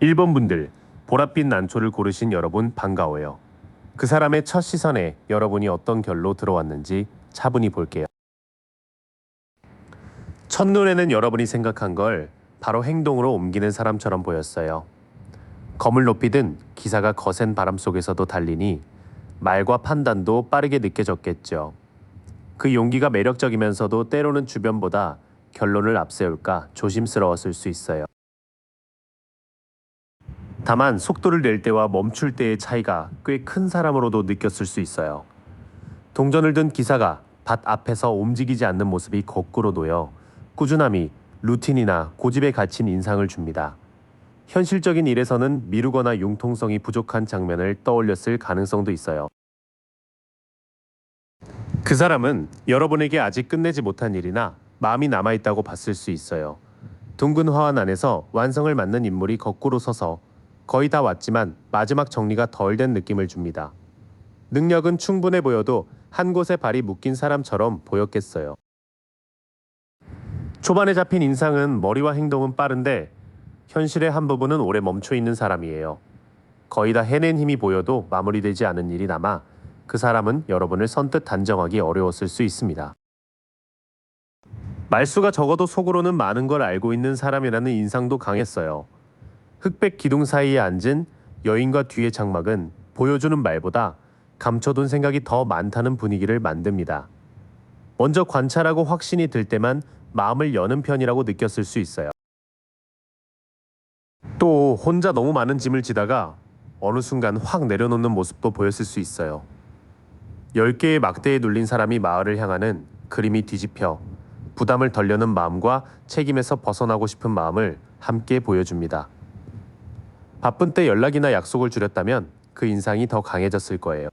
1번 분들, 보랏빛 난초를 고르신 여러분 반가워요. 그 사람의 첫 시선에 여러분이 어떤 결로 들어왔는지 차분히 볼게요. 첫눈에는 여러분이 생각한 걸 바로 행동으로 옮기는 사람처럼 보였어요. 검을 높이 든 기사가 거센 바람 속에서도 달리니 말과 판단도 빠르게 느껴졌겠죠. 그 용기가 매력적이면서도 때로는 주변보다 결론을 앞세울까 조심스러웠을 수 있어요. 다만 속도를 낼 때와 멈출 때의 차이가 꽤 큰 사람으로도 느꼈을 수 있어요. 동전을 든 기사가 밭 앞에서 움직이지 않는 모습이 거꾸로 놓여 꾸준함이 루틴이나 고집에 갇힌 인상을 줍니다. 현실적인 일에서는 미루거나 융통성이 부족한 장면을 떠올렸을 가능성도 있어요. 그 사람은 여러분에게 아직 끝내지 못한 일이나 마음이 남아있다고 봤을 수 있어요. 둥근 화환 안에서 완성을 맞는 인물이 거꾸로 서서 거의 다 왔지만 마지막 정리가 덜 된 느낌을 줍니다. 능력은 충분해 보여도 한 곳에 발이 묶인 사람처럼 보였겠어요. 초반에 잡힌 인상은 머리와 행동은 빠른데 현실의 한 부분은 오래 멈춰 있는 사람이에요. 거의 다 해낸 힘이 보여도 마무리되지 않은 일이 남아 그 사람은 여러분을 선뜻 단정하기 어려웠을 수 있습니다. 말수가 적어도 속으로는 많은 걸 알고 있는 사람이라는 인상도 강했어요. 흑백 기둥 사이에 앉은 여인과 뒤의 장막은 보여주는 말보다 감춰둔 생각이 더 많다는 분위기를 만듭니다. 먼저 관찰하고 확신이 들 때만 마음을 여는 편이라고 느꼈을 수 있어요. 또 혼자 너무 많은 짐을 지다가 어느 순간 확 내려놓는 모습도 보였을 수 있어요. 10개의 막대에 눌린 사람이 마을을 향하는 그림이 뒤집혀 부담을 덜려는 마음과 책임에서 벗어나고 싶은 마음을 함께 보여줍니다. 바쁜 때 연락이나 약속을 줄였다면 그 인상이 더 강해졌을 거예요.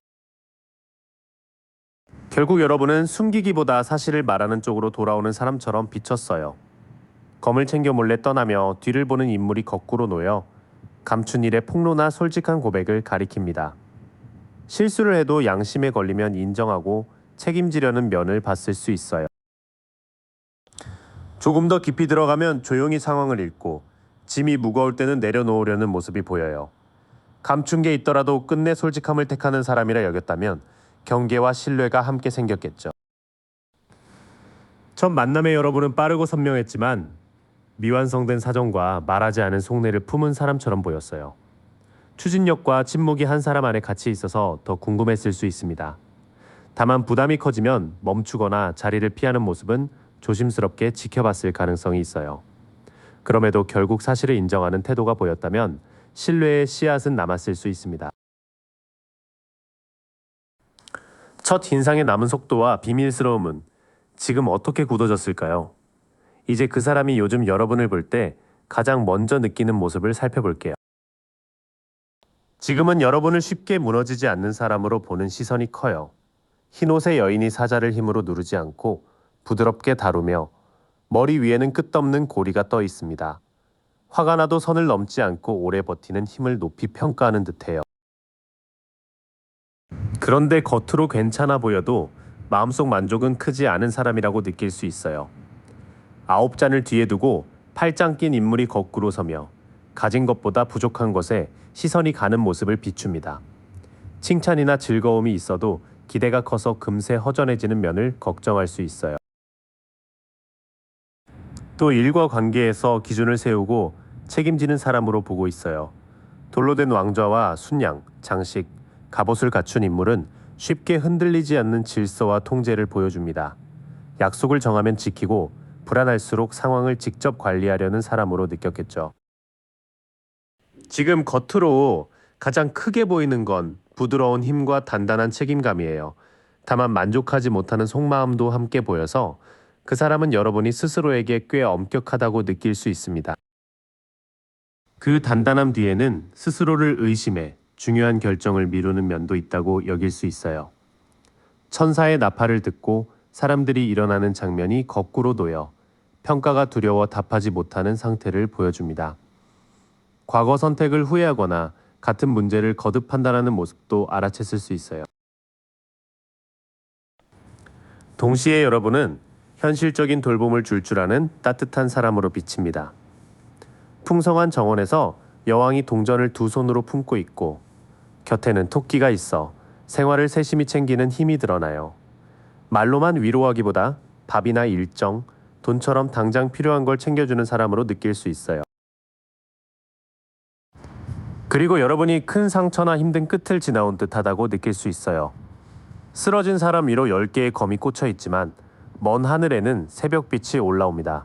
결국 여러분은 숨기기보다 사실을 말하는 쪽으로 돌아오는 사람처럼 비쳤어요. 검을 챙겨 몰래 떠나며 뒤를 보는 인물이 거꾸로 놓여 감춘 일의 폭로나 솔직한 고백을 가리킵니다. 실수를 해도 양심에 걸리면 인정하고 책임지려는 면을 봤을 수 있어요. 조금 더 깊이 들어가면 조용히 상황을 읽고 짐이 무거울 때는 내려놓으려는 모습이 보여요. 감춘 게 있더라도 끝내 솔직함을 택하는 사람이라 여겼다면 경계와 신뢰가 함께 생겼겠죠. 첫 만남의 여러분은 빠르고 선명했지만 미완성된 사정과 말하지 않은 속내를 품은 사람처럼 보였어요. 추진력과 침묵이 한 사람 안에 같이 있어서 더 궁금했을 수 있습니다. 다만 부담이 커지면 멈추거나 자리를 피하는 모습은 조심스럽게 지켜봤을 가능성이 있어요. 그럼에도 결국 사실을 인정하는 태도가 보였다면 신뢰의 씨앗은 남았을 수 있습니다. 첫 인상의 남은 속도와 비밀스러움은 지금 어떻게 굳어졌을까요? 이제 그 사람이 요즘 여러분을 볼 때 가장 먼저 느끼는 모습을 살펴볼게요. 지금은 여러분을 쉽게 무너지지 않는 사람으로 보는 시선이 커요. 흰옷의 여인이 사자를 힘으로 누르지 않고 부드럽게 다루며 머리 위에는 끝없는 고리가 떠 있습니다. 화가 나도 선을 넘지 않고 오래 버티는 힘을 높이 평가하는 듯해요. 그런데 겉으로 괜찮아 보여도 마음속 만족은 크지 않은 사람이라고 느낄 수 있어요. 9잔을 뒤에 두고 8장 낀 인물이 거꾸로 서며 가진 것보다 부족한 것에 시선이 가는 모습을 비춥니다. 칭찬이나 즐거움이 있어도 기대가 커서 금세 허전해지는 면을 걱정할 수 있어요. 또 일과 관계에서 기준을 세우고 책임지는 사람으로 보고 있어요. 돌로 된 왕좌와 순양, 장식, 갑옷을 갖춘 인물은 쉽게 흔들리지 않는 질서와 통제를 보여줍니다. 약속을 정하면 지키고 불안할수록 상황을 직접 관리하려는 사람으로 느꼈겠죠. 지금 겉으로 가장 크게 보이는 건 부드러운 힘과 단단한 책임감이에요. 다만 만족하지 못하는 속마음도 함께 보여서 그 사람은 여러분이 스스로에게 꽤 엄격하다고 느낄 수 있습니다. 그 단단함 뒤에는 스스로를 의심해 중요한 결정을 미루는 면도 있다고 여길 수 있어요. 천사의 나팔을 듣고 사람들이 일어나는 장면이 거꾸로 놓여 평가가 두려워 답하지 못하는 상태를 보여줍니다. 과거 선택을 후회하거나 같은 문제를 거듭 판단하는 모습도 알아챘을 수 있어요. 동시에 여러분은 현실적인 돌봄을 줄 아는 따뜻한 사람으로 비칩니다. 풍성한 정원에서 여왕이 동전을 두 손으로 품고 있고 곁에는 토끼가 있어 생활을 세심히 챙기는 힘이 드러나요. 말로만 위로하기보다 밥이나 일정, 돈처럼 당장 필요한 걸 챙겨주는 사람으로 느낄 수 있어요. 그리고 여러분이 큰 상처나 힘든 끝을 지나온 듯하다고 느낄 수 있어요. 쓰러진 사람 위로 10개의 검이 꽂혀 있지만 먼 하늘에는 새벽빛이 올라옵니다.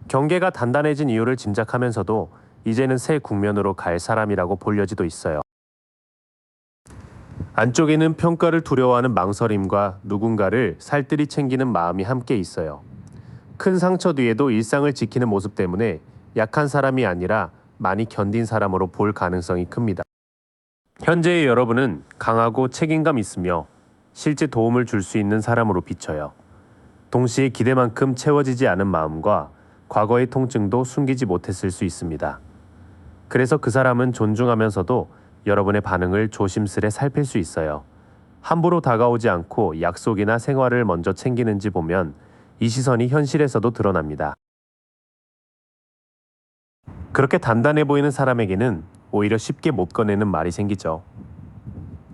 경계가 단단해진 이유를 짐작하면서도 이제는 새 국면으로 갈 사람이라고 볼 여지도 있어요. 안쪽에는 평가를 두려워하는 망설임과 누군가를 살뜰히 챙기는 마음이 함께 있어요. 큰 상처 뒤에도 일상을 지키는 모습 때문에 약한 사람이 아니라 많이 견딘 사람으로 볼 가능성이 큽니다. 현재의 여러분은 강하고 책임감 있으며 실제 도움을 줄 수 있는 사람으로 비쳐요. 동시에 기대만큼 채워지지 않은 마음과 과거의 통증도 숨기지 못했을 수 있습니다. 그래서 그 사람은 존중하면서도 여러분의 반응을 조심스레 살필 수 있어요. 함부로 다가오지 않고 약속이나 생활을 먼저 챙기는지 보면 이 시선이 현실에서도 드러납니다. 그렇게 단단해 보이는 사람에게는 오히려 쉽게 못 꺼내는 말이 생기죠.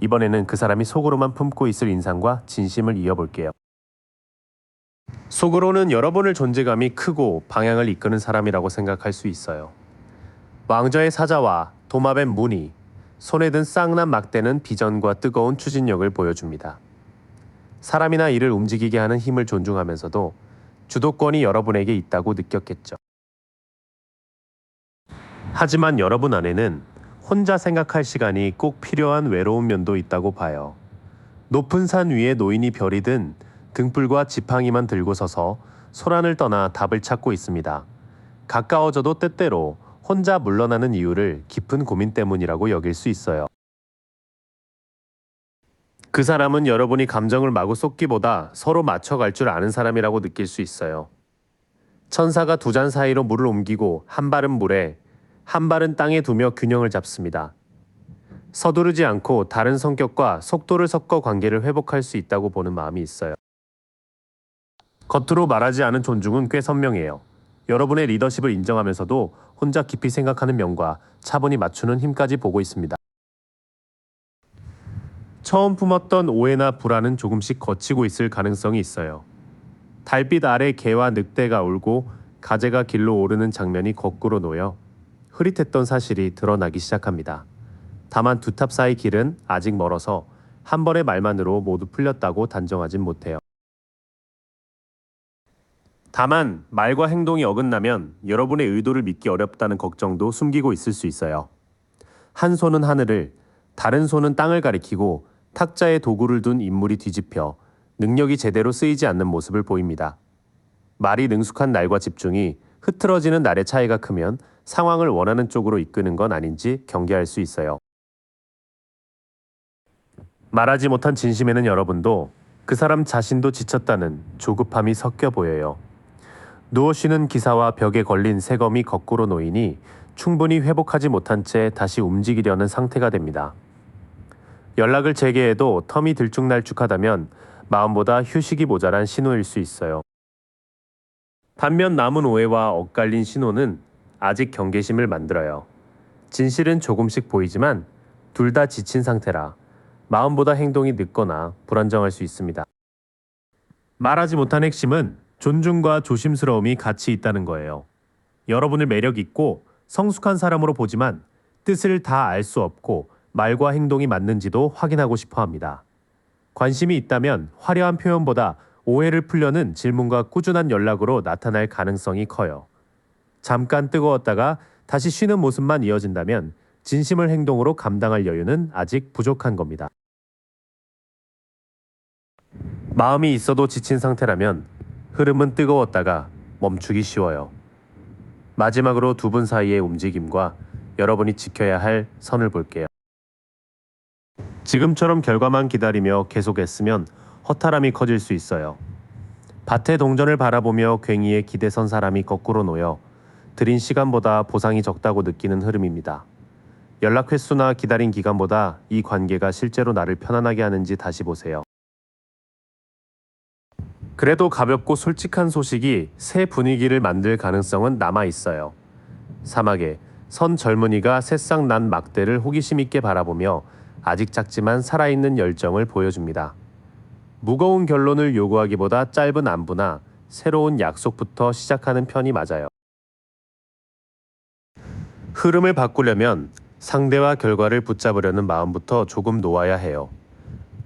이번에는 그 사람이 속으로만 품고 있을 인상과 진심을 이어볼게요. 속으로는 여러분의 존재감이 크고 방향을 이끄는 사람이라고 생각할 수 있어요. 왕좌의 사자와 도마뱀 무늬, 손에 든 쌍난 막대는 비전과 뜨거운 추진력을 보여줍니다. 사람이나 일을 움직이게 하는 힘을 존중하면서도 주도권이 여러분에게 있다고 느꼈겠죠. 하지만 여러분 안에는 혼자 생각할 시간이 꼭 필요한 외로운 면도 있다고 봐요. 높은 산 위에 노인이 별이 든 등불과 지팡이만 들고 서서 소란을 떠나 답을 찾고 있습니다. 가까워져도 때때로 혼자 물러나는 이유를 깊은 고민 때문이라고 여길 수 있어요. 그 사람은 여러분이 감정을 마구 쏟기보다 서로 맞춰갈 줄 아는 사람이라고 느낄 수 있어요. 천사가 두 잔 사이로 물을 옮기고 한 발은 물에, 한 발은 땅에 두며 균형을 잡습니다. 서두르지 않고 다른 성격과 속도를 섞어 관계를 회복할 수 있다고 보는 마음이 있어요. 겉으로 말하지 않은 존중은 꽤 선명해요. 여러분의 리더십을 인정하면서도 혼자 깊이 생각하는 면과 차분히 맞추는 힘까지 보고 있습니다. 처음 품었던 오해나 불안은 조금씩 걷히고 있을 가능성이 있어요. 달빛 아래 개와 늑대가 울고 가재가 길로 오르는 장면이 거꾸로 놓여 흐릿했던 사실이 드러나기 시작합니다. 다만 두 탑 사이 길은 아직 멀어서 한 번의 말만으로 모두 풀렸다고 단정하진 못해요. 다만 말과 행동이 어긋나면 여러분의 의도를 믿기 어렵다는 걱정도 숨기고 있을 수 있어요. 한 손은 하늘을, 다른 손은 땅을 가리키고 탁자에 도구를 둔 인물이 뒤집혀 능력이 제대로 쓰이지 않는 모습을 보입니다. 말이 능숙한 날과 집중이 흐트러지는 날의 차이가 크면 상황을 원하는 쪽으로 이끄는 건 아닌지 경계할 수 있어요. 말하지 못한 진심에는 여러분도 그 사람 자신도 지쳤다는 조급함이 섞여 보여요. 누워 쉬는 기사와 벽에 걸린 새검이 거꾸로 놓이니 충분히 회복하지 못한 채 다시 움직이려는 상태가 됩니다. 연락을 재개해도 텀이 들쭉날쭉하다면 마음보다 휴식이 모자란 신호일 수 있어요. 반면 남은 오해와 엇갈린 신호는 아직 경계심을 만들어요. 진실은 조금씩 보이지만 둘 다 지친 상태라 마음보다 행동이 늦거나 불안정할 수 있습니다. 말하지 못한 핵심은 존중과 조심스러움이 같이 있다는 거예요. 여러분을 매력 있고 성숙한 사람으로 보지만 뜻을 다 알 수 없고 말과 행동이 맞는지도 확인하고 싶어 합니다. 관심이 있다면 화려한 표현보다 오해를 풀려는 질문과 꾸준한 연락으로 나타날 가능성이 커요. 잠깐 뜨거웠다가 다시 쉬는 모습만 이어진다면 진심을 행동으로 감당할 여유는 아직 부족한 겁니다. 마음이 있어도 지친 상태라면 흐름은 뜨거웠다가 멈추기 쉬워요. 마지막으로 두 분 사이의 움직임과 여러분이 지켜야 할 선을 볼게요. 지금처럼 결과만 기다리며 계속했으면 허탈함이 커질 수 있어요. 밭의 동전을 바라보며 괭이에 기대선 사람이 거꾸로 놓여 들인 시간보다 보상이 적다고 느끼는 흐름입니다. 연락 횟수나 기다린 기간보다 이 관계가 실제로 나를 편안하게 하는지 다시 보세요. 그래도 가볍고 솔직한 소식이 새 분위기를 만들 가능성은 남아 있어요. 사막에 선 젊은이가 새싹 난 막대를 호기심 있게 바라보며 아직 작지만 살아있는 열정을 보여줍니다. 무거운 결론을 요구하기보다 짧은 안부나 새로운 약속부터 시작하는 편이 맞아요. 흐름을 바꾸려면 상대와 결과를 붙잡으려는 마음부터 조금 놓아야 해요.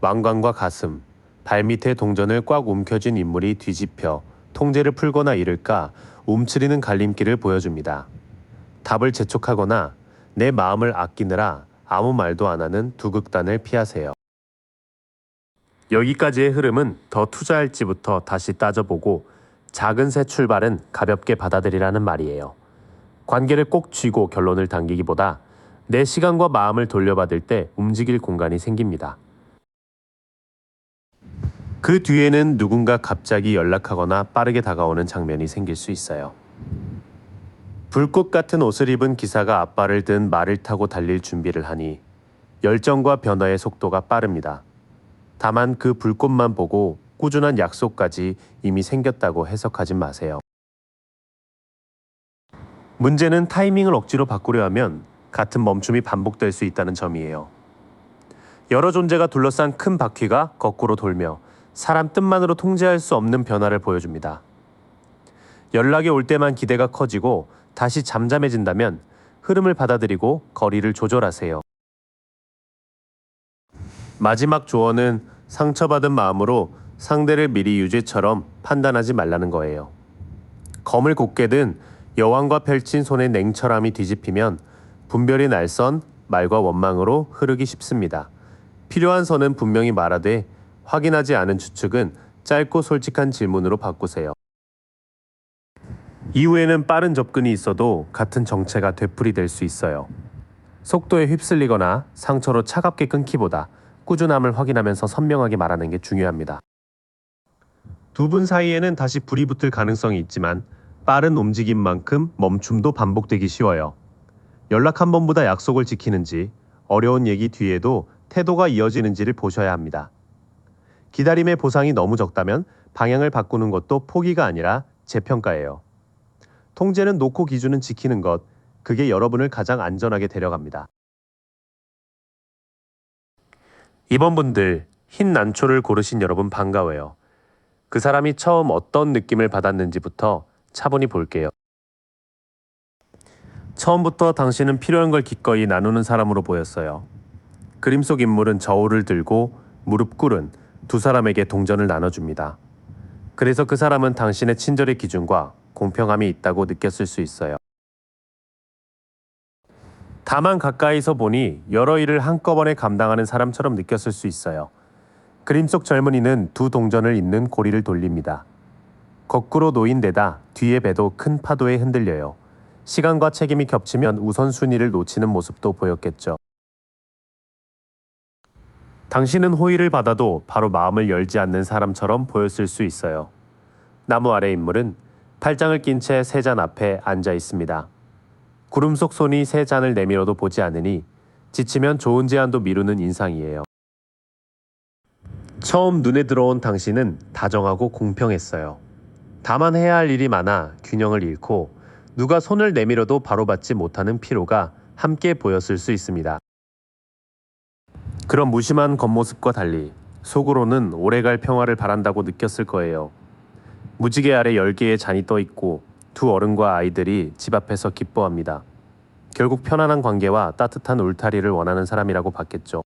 왕관과 가슴, 발밑에 동전을 꽉 움켜쥔 인물이 뒤집혀 통제를 풀거나 잃을까 움츠리는 갈림길을 보여줍니다. 답을 재촉하거나 내 마음을 아끼느라 아무 말도 안 하는 두 극단을 피하세요. 여기까지의 흐름은 더 투자할지부터 다시 따져보고 작은 새 출발은 가볍게 받아들이라는 말이에요. 관계를 꼭 쥐고 결론을 당기기보다 내 시간과 마음을 돌려받을 때 움직일 공간이 생깁니다. 그 뒤에는 누군가 갑자기 연락하거나 빠르게 다가오는 장면이 생길 수 있어요. 불꽃 같은 옷을 입은 기사가 앞발을 든 말을 타고 달릴 준비를 하니 열정과 변화의 속도가 빠릅니다. 다만 그 불꽃만 보고 꾸준한 약속까지 이미 생겼다고 해석하진 마세요. 문제는 타이밍을 억지로 바꾸려 하면 같은 멈춤이 반복될 수 있다는 점이에요. 여러 존재가 둘러싼 큰 바퀴가 거꾸로 돌며 사람 뜻만으로 통제할 수 없는 변화를 보여줍니다. 연락이 올 때만 기대가 커지고 다시 잠잠해진다면 흐름을 받아들이고 거리를 조절하세요. 마지막 조언은 상처받은 마음으로 상대를 미리 유죄처럼 판단하지 말라는 거예요. 검을 곧게 든 여왕과 펼친 손의 냉철함이 뒤집히면 분별이 날선 말과 원망으로 흐르기 쉽습니다. 필요한 선은 분명히 말하되 확인하지 않은 추측은 짧고 솔직한 질문으로 바꾸세요. 이후에는 빠른 접근이 있어도 같은 정체가 되풀이될 수 있어요. 속도에 휩쓸리거나 상처로 차갑게 끊기보다 꾸준함을 확인하면서 선명하게 말하는 게 중요합니다. 두 분 사이에는 다시 불이 붙을 가능성이 있지만 빠른 움직임만큼 멈춤도 반복되기 쉬워요. 연락 한 번보다 약속을 지키는지 어려운 얘기 뒤에도 태도가 이어지는지를 보셔야 합니다. 기다림의 보상이 너무 적다면 방향을 바꾸는 것도 포기가 아니라 재평가예요. 통제는 놓고 기준은 지키는 것, 그게 여러분을 가장 안전하게 데려갑니다. 이번 분들 흰 난초를 고르신 여러분 반가워요. 그 사람이 처음 어떤 느낌을 받았는지부터 차분히 볼게요. 처음부터 당신은 필요한 걸 기꺼이 나누는 사람으로 보였어요. 그림 속 인물은 저울을 들고 무릎 꿇은 두 사람에게 동전을 나눠줍니다. 그래서 그 사람은 당신의 친절의 기준과 공평함이 있다고 느꼈을 수 있어요. 다만 가까이서 보니 여러 일을 한꺼번에 감당하는 사람처럼 느꼈을 수 있어요. 그림 속 젊은이는 두 동전을 잇는 고리를 돌립니다. 거꾸로 놓인 데다 뒤의 배도 큰 파도에 흔들려요. 시간과 책임이 겹치면 우선순위를 놓치는 모습도 보였겠죠. 당신은 호의를 받아도 바로 마음을 열지 않는 사람처럼 보였을 수 있어요. 나무 아래 인물은 팔짱을 낀 채 세 잔 앞에 앉아 있습니다. 구름 속 손이 세 잔을 내밀어도 보지 않으니 지치면 좋은 제안도 미루는 인상이에요. 처음 눈에 들어온 당신은 다정하고 공평했어요. 다만 해야 할 일이 많아 균형을 잃고 누가 손을 내밀어도 바로 받지 못하는 피로가 함께 보였을 수 있습니다. 그런 무심한 겉모습과 달리 속으로는 오래갈 평화를 바란다고 느꼈을 거예요. 무지개 아래 10개의 잔이 떠 있고 두 어른과 아이들이 집 앞에서 기뻐합니다. 결국 편안한 관계와 따뜻한 울타리를 원하는 사람이라고 봤겠죠.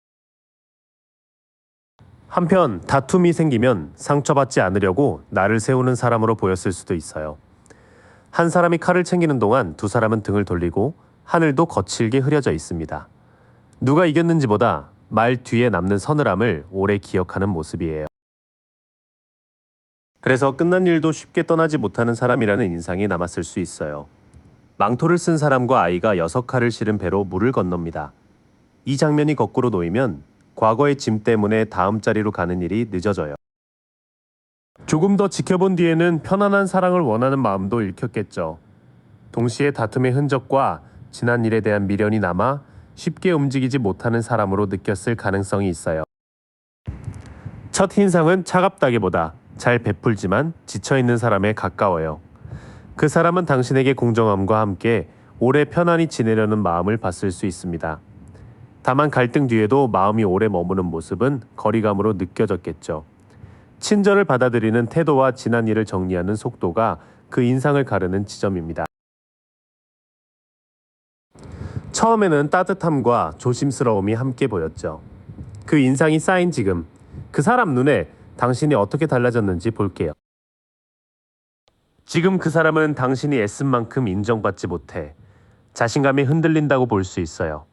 한편 다툼이 생기면 상처받지 않으려고 나를 세우는 사람으로 보였을 수도 있어요. 한 사람이 칼을 챙기는 동안 두 사람은 등을 돌리고 하늘도 거칠게 흐려져 있습니다. 누가 이겼는지보다 말 뒤에 남는 서늘함을 오래 기억하는 모습이에요. 그래서 끝난 일도 쉽게 떠나지 못하는 사람이라는 인상이 남았을 수 있어요. 망토를 쓴 사람과 아이가 6칼을 실은 배로 물을 건넙니다. 이 장면이 거꾸로 놓이면 과거의 짐 때문에 다음 자리로 가는 일이 늦어져요. 조금 더 지켜본 뒤에는 편안한 사랑을 원하는 마음도 읽혔겠죠. 동시에 다툼의 흔적과 지난 일에 대한 미련이 남아 쉽게 움직이지 못하는 사람으로 느꼈을 가능성이 있어요. 첫 인상은 차갑다기보다 잘 베풀지만 지쳐있는 사람에 가까워요. 그 사람은 당신에게 공정함과 함께 오래 편안히 지내려는 마음을 봤을 수 있습니다. 다만 갈등 뒤에도 마음이 오래 머무는 모습은 거리감으로 느껴졌겠죠. 친절을 받아들이는 태도와 지난 일을 정리하는 속도가 그 인상을 가르는 지점입니다. 처음에는 따뜻함과 조심스러움이 함께 보였죠. 그 인상이 쌓인 지금 그 사람 눈에 당신이 어떻게 달라졌는지 볼게요. 지금 그 사람은 당신이 애쓴 만큼 인정받지 못해 자신감이 흔들린다고 볼 수 있어요.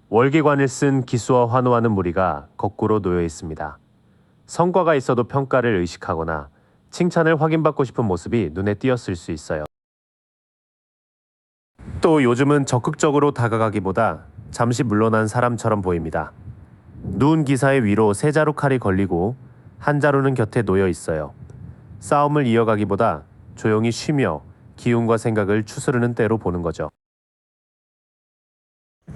월계관을 쓴 기수와 환호하는 무리가 거꾸로 놓여 있습니다. 성과가 있어도 평가를 의식하거나 칭찬을 확인받고 싶은 모습이 눈에 띄었을 수 있어요. 또 요즘은 적극적으로 다가가기보다 잠시 물러난 사람처럼 보입니다. 누운 기사의 위로 세 자루 칼이 걸리고 한 자루는 곁에 놓여 있어요. 싸움을 이어가기보다 조용히 쉬며 기운과 생각을 추스르는 때로 보는 거죠.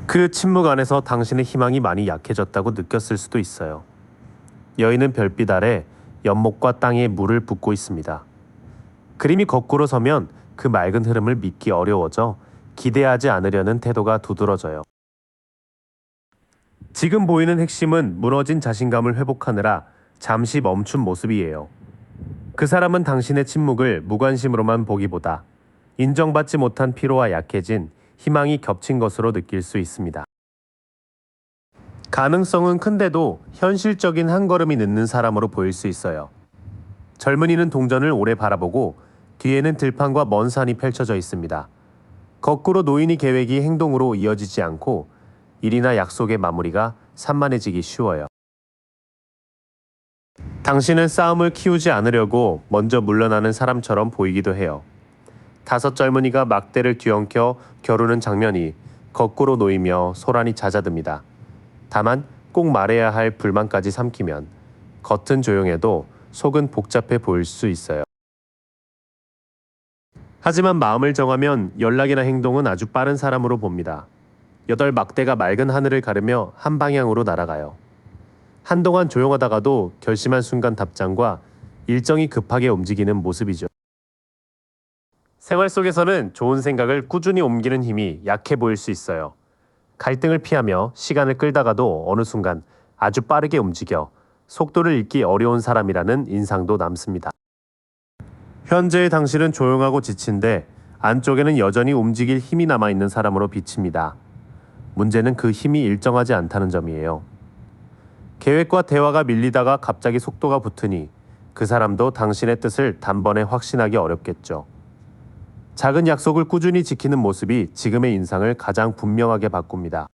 그 침묵 안에서 당신의 희망이 많이 약해졌다고 느꼈을 수도 있어요. 여인은 별빛 아래 연못과 땅에 물을 붓고 있습니다. 그림이 거꾸로 서면 그 맑은 흐름을 믿기 어려워져 기대하지 않으려는 태도가 두드러져요. 지금 보이는 핵심은 무너진 자신감을 회복하느라 잠시 멈춘 모습이에요. 그 사람은 당신의 침묵을 무관심으로만 보기보다 인정받지 못한 피로와 약해진 희망이 겹친 것으로 느낄 수 있습니다. 가능성은 큰데도 현실적인 한 걸음이 늦는 사람으로 보일 수 있어요. 젊은이는 동전을 오래 바라보고 뒤에는 들판과 먼 산이 펼쳐져 있습니다. 거꾸로 노인이 계획이 행동으로 이어지지 않고 일이나 약속의 마무리가 산만해지기 쉬워요. 당신은 싸움을 키우지 않으려고 먼저 물러나는 사람처럼 보이기도 해요. 다섯 젊은이가 막대를 뒤엉켜 겨루는 장면이 거꾸로 놓이며 소란이 잦아듭니다. 다만 꼭 말해야 할 불만까지 삼키면 겉은 조용해도 속은 복잡해 보일 수 있어요. 하지만 마음을 정하면 연락이나 행동은 아주 빠른 사람으로 봅니다. 8막대가 맑은 하늘을 가르며 한 방향으로 날아가요. 한동안 조용하다가도 결심한 순간 답장과 일정이 급하게 움직이는 모습이죠. 생활 속에서는 좋은 생각을 꾸준히 옮기는 힘이 약해 보일 수 있어요. 갈등을 피하며 시간을 끌다가도 어느 순간 아주 빠르게 움직여 속도를 잃기 어려운 사람이라는 인상도 남습니다. 현재의 당신은 조용하고 지친데 안쪽에는 여전히 움직일 힘이 남아있는 사람으로 비칩니다. 문제는 그 힘이 일정하지 않다는 점이에요. 계획과 대화가 밀리다가 갑자기 속도가 붙으니 그 사람도 당신의 뜻을 단번에 확신하기 어렵겠죠. 작은 약속을 꾸준히 지키는 모습이 지금의 인상을 가장 분명하게 바꿉니다.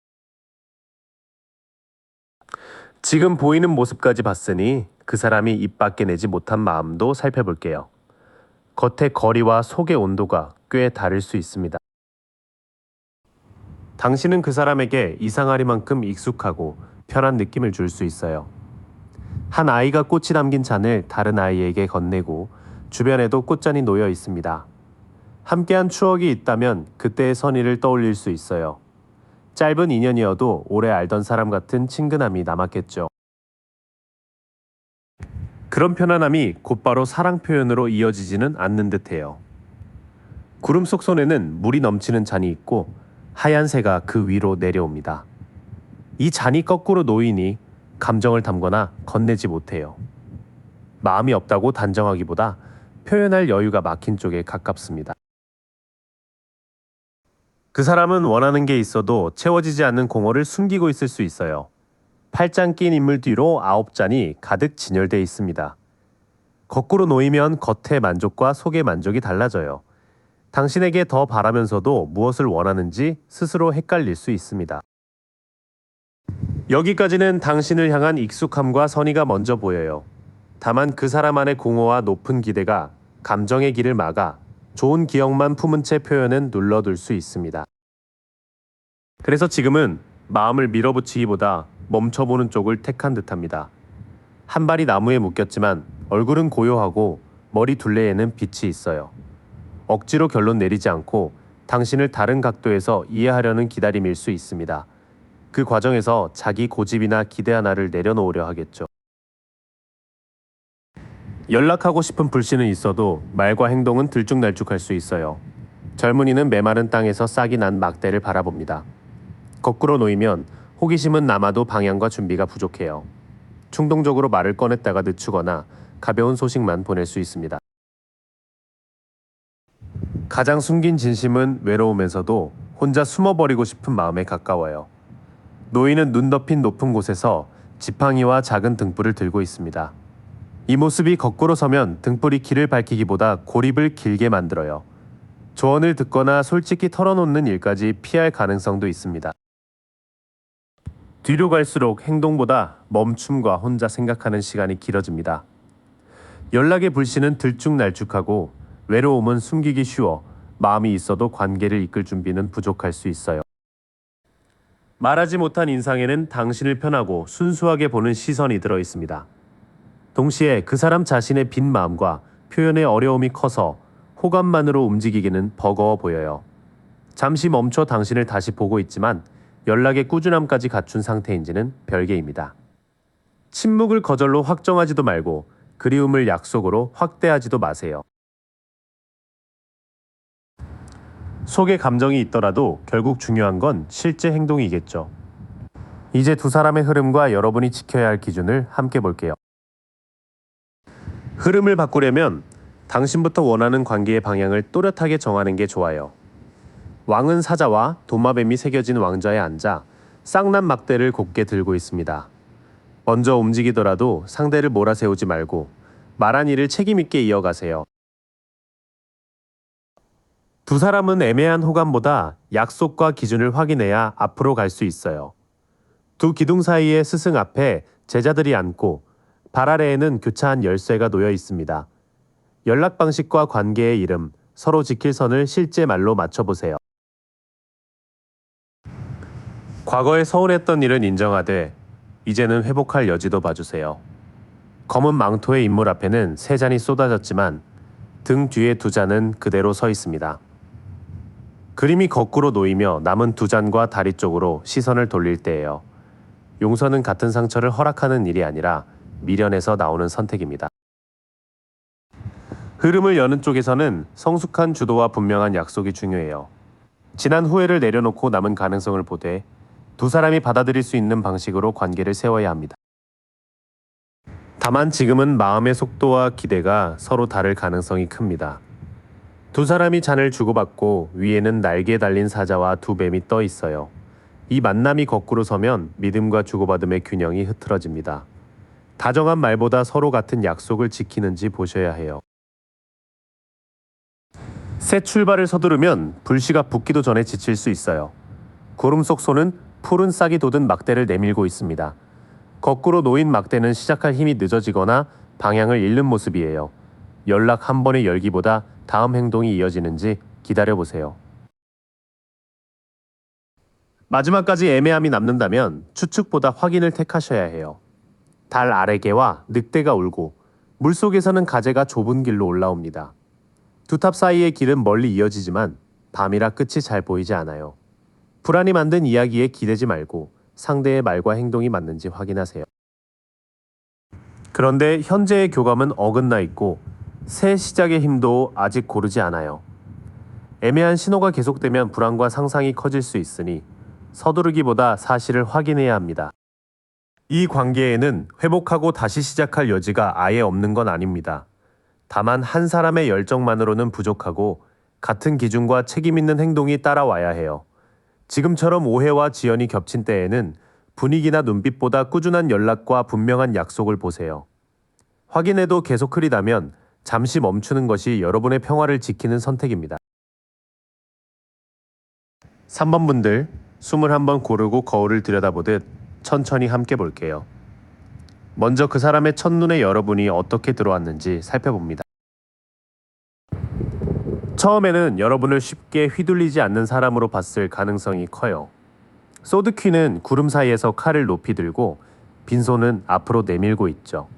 지금 보이는 모습까지 봤으니 그 사람이 입 밖에 내지 못한 마음도 살펴볼게요. 겉의 거리와 속의 온도가 꽤 다를 수 있습니다. 당신은 그 사람에게 이상하리만큼 익숙하고 편한 느낌을 줄 수 있어요. 한 아이가 꽃이 담긴 잔을 다른 아이에게 건네고 주변에도 꽃잔이 놓여 있습니다. 함께한 추억이 있다면 그때의 선의를 떠올릴 수 있어요. 짧은 인연이어도 오래 알던 사람 같은 친근함이 남았겠죠. 그런 편안함이 곧바로 사랑 표현으로 이어지지는 않는 듯해요. 구름 속 손에는 물이 넘치는 잔이 있고 하얀 새가 그 위로 내려옵니다. 이 잔이 거꾸로 놓이니 감정을 담거나 건네지 못해요. 마음이 없다고 단정하기보다 표현할 여유가 막힌 쪽에 가깝습니다. 그 사람은 원하는 게 있어도 채워지지 않는 공허를 숨기고 있을 수 있어요. 8잔 낀 인물 뒤로 9잔이 가득 진열되어 있습니다. 거꾸로 놓이면 겉의 만족과 속의 만족이 달라져요. 당신에게 더 바라면서도 무엇을 원하는지 스스로 헷갈릴 수 있습니다. 여기까지는 당신을 향한 익숙함과 선의가 먼저 보여요. 다만 그 사람 안의 공허와 높은 기대가 감정의 길을 막아 좋은 기억만 품은 채 표현은 눌러둘 수 있습니다. 그래서 지금은 마음을 밀어붙이기보다 멈춰보는 쪽을 택한 듯합니다. 한 발이 나무에 묶였지만 얼굴은 고요하고 머리 둘레에는 빛이 있어요. 억지로 결론 내리지 않고 당신을 다른 각도에서 이해하려는 기다림일 수 있습니다. 그 과정에서 자기 고집이나 기대 하나를 내려놓으려 하겠죠. 연락하고 싶은 불씨는 있어도 말과 행동은 들쭉날쭉할 수 있어요. 젊은이는 메마른 땅에서 싹이 난 막대를 바라봅니다. 거꾸로 놓이면 호기심은 남아도 방향과 준비가 부족해요. 충동적으로 말을 꺼냈다가 늦추거나 가벼운 소식만 보낼 수 있습니다. 가장 숨긴 진심은 외로우면서도 혼자 숨어버리고 싶은 마음에 가까워요. 노인은 눈 덮인 높은 곳에서 지팡이와 작은 등불을 들고 있습니다. 이 모습이 거꾸로 서면 등불이 길을 밝히기보다 고립을 길게 만들어요. 조언을 듣거나 솔직히 털어놓는 일까지 피할 가능성도 있습니다. 뒤로 갈수록 행동보다 멈춤과 혼자 생각하는 시간이 길어집니다. 연락의 불씨는 들쭉날쭉하고 외로움은 숨기기 쉬워 마음이 있어도 관계를 이끌 준비는 부족할 수 있어요. 말하지 못한 인상에는 당신을 편하고 순수하게 보는 시선이 들어 있습니다. 동시에 그 사람 자신의 빈 마음과 표현의 어려움이 커서 호감만으로 움직이기는 버거워 보여요. 잠시 멈춰 당신을 다시 보고 있지만 연락의 꾸준함까지 갖춘 상태인지는 별개입니다. 침묵을 거절로 확정하지도 말고 그리움을 약속으로 확대하지도 마세요. 속에 감정이 있더라도 결국 중요한 건 실제 행동이겠죠. 이제 두 사람의 흐름과 여러분이 지켜야 할 기준을 함께 볼게요. 흐름을 바꾸려면 당신부터 원하는 관계의 방향을 또렷하게 정하는 게 좋아요. 왕은 사자와 도마뱀이 새겨진 왕좌에 앉아 쌍난 막대를 곧게 들고 있습니다. 먼저 움직이더라도 상대를 몰아세우지 말고 말한 일을 책임있게 이어가세요. 두 사람은 애매한 호감보다 약속과 기준을 확인해야 앞으로 갈 수 있어요. 두 기둥 사이의 스승 앞에 제자들이 앉고 발 아래에는 교차한 열쇠가 놓여 있습니다. 연락 방식과 관계의 이름, 서로 지킬 선을 실제 말로 맞춰보세요. 과거에 서운했던 일은 인정하되 이제는 회복할 여지도 봐주세요. 검은 망토의 인물 앞에는 세 잔이 쏟아졌지만 등 뒤에 두 잔은 그대로 서 있습니다. 그림이 거꾸로 놓이며 남은 두 잔과 다리 쪽으로 시선을 돌릴 때예요. 용서는 같은 상처를 허락하는 일이 아니라 미련에서 나오는 선택입니다. 흐름을 여는 쪽에서는 성숙한 주도와 분명한 약속이 중요해요. 지난 후회를 내려놓고 남은 가능성을 보되 두 사람이 받아들일 수 있는 방식으로 관계를 세워야 합니다. 다만 지금은 마음의 속도와 기대가 서로 다를 가능성이 큽니다. 두 사람이 잔을 주고받고 위에는 날개 달린 사자와 두 뱀이 떠 있어요. 이 만남이 거꾸로 서면 믿음과 주고받음의 균형이 흐트러집니다. 다정한 말보다 서로 같은 약속을 지키는지 보셔야 해요. 새 출발을 서두르면 불씨가 붙기도 전에 지칠 수 있어요. 구름 속 소는 푸른 싹이 돋은 막대를 내밀고 있습니다. 거꾸로 놓인 막대는 시작할 힘이 늦어지거나 방향을 잃는 모습이에요. 연락 한 번의 열기보다 다음 행동이 이어지는지 기다려보세요. 마지막까지 애매함이 남는다면 추측보다 확인을 택하셔야 해요. 달 아래개와 늑대가 울고 물속에서는 가재가 좁은 길로 올라옵니다. 두 탑 사이의 길은 멀리 이어지지만 밤이라 끝이 잘 보이지 않아요. 불안이 만든 이야기에 기대지 말고 상대의 말과 행동이 맞는지 확인하세요. 그런데 현재의 교감은 어긋나 있고 새 시작의 힘도 아직 고르지 않아요. 애매한 신호가 계속되면 불안과 상상이 커질 수 있으니 서두르기보다 사실을 확인해야 합니다. 이 관계에는 회복하고 다시 시작할 여지가 아예 없는 건 아닙니다. 다만 한 사람의 열정만으로는 부족하고 같은 기준과 책임 있는 행동이 따라와야 해요. 지금처럼 오해와 지연이 겹친 때에는 분위기나 눈빛보다 꾸준한 연락과 분명한 약속을 보세요. 확인해도 계속 흐리다면 잠시 멈추는 것이 여러분의 평화를 지키는 선택입니다. 3번 분들, 숨을 한번 고르고 거울을 들여다보듯 천천히 함께 볼게요. 먼저 그 사람의 첫눈에 여러분이 어떻게 들어왔는지 살펴봅니다. 처음에는 여러분을 쉽게 휘둘리지 않는 사람으로 봤을 가능성이 커요. 소드퀴는 구름 사이에서 칼을 높이 들고 빈손은 앞으로 내밀고 있죠.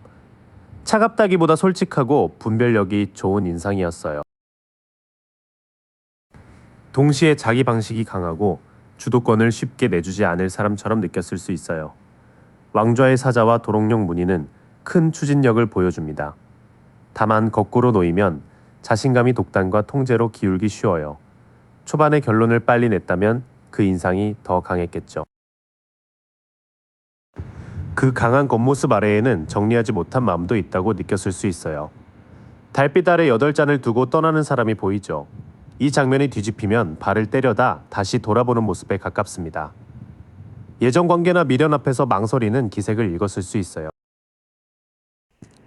차갑다기보다 솔직하고 분별력이 좋은 인상이었어요. 동시에 자기 방식이 강하고 주도권을 쉽게 내주지 않을 사람처럼 느꼈을 수 있어요. 왕좌의 사자와 도롱뇽 무늬는 큰 추진력을 보여줍니다. 다만 거꾸로 놓이면 자신감이 독단과 통제로 기울기 쉬워요. 초반에 결론을 빨리 냈다면 그 인상이 더 강했겠죠. 그 강한 겉모습 아래에는 정리하지 못한 마음도 있다고 느꼈을 수 있어요. 달빛 아래 8잔을 두고 떠나는 사람이 보이죠. 이 장면이 뒤집히면 발을 때려다 다시 돌아보는 모습에 가깝습니다. 예전 관계나 미련 앞에서 망설이는 기색을 읽었을 수 있어요.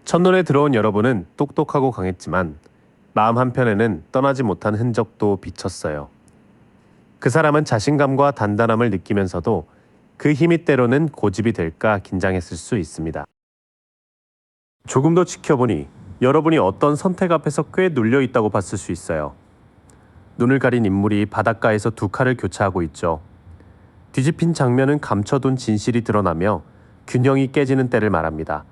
첫눈에 들어온 여러분은 똑똑하고 강했지만 마음 한편에는 떠나지 못한 흔적도 비쳤어요. 그 사람은 자신감과 단단함을 느끼면서도 그 힘이 때로는 고집이 될까 긴장했을 수 있습니다. 조금 더 지켜보니 여러분이 어떤 선택 앞에서 꽤 눌려 있다고 봤을 수 있어요. 눈을 가린 인물이 바닷가에서 두 칼을 교차하고 있죠. 뒤집힌 장면은 감춰둔 진실이 드러나며 균형이 깨지는 때를 말합니다.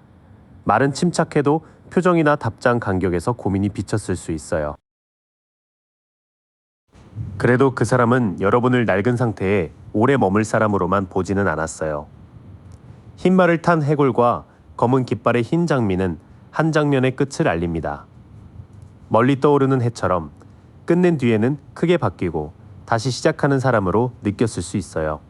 말은 침착해도 표정이나 답장 간격에서 고민이 비쳤을 수 있어요. 그래도 그 사람은 여러분을 낡은 상태에 오래 머물 사람으로만 보지는 않았어요. 흰 말을 탄 해골과 검은 깃발의 흰 장미는 한 장면의 끝을 알립니다. 멀리 떠오르는 해처럼 끝낸 뒤에는 크게 바뀌고 다시 시작하는 사람으로 느꼈을 수 있어요.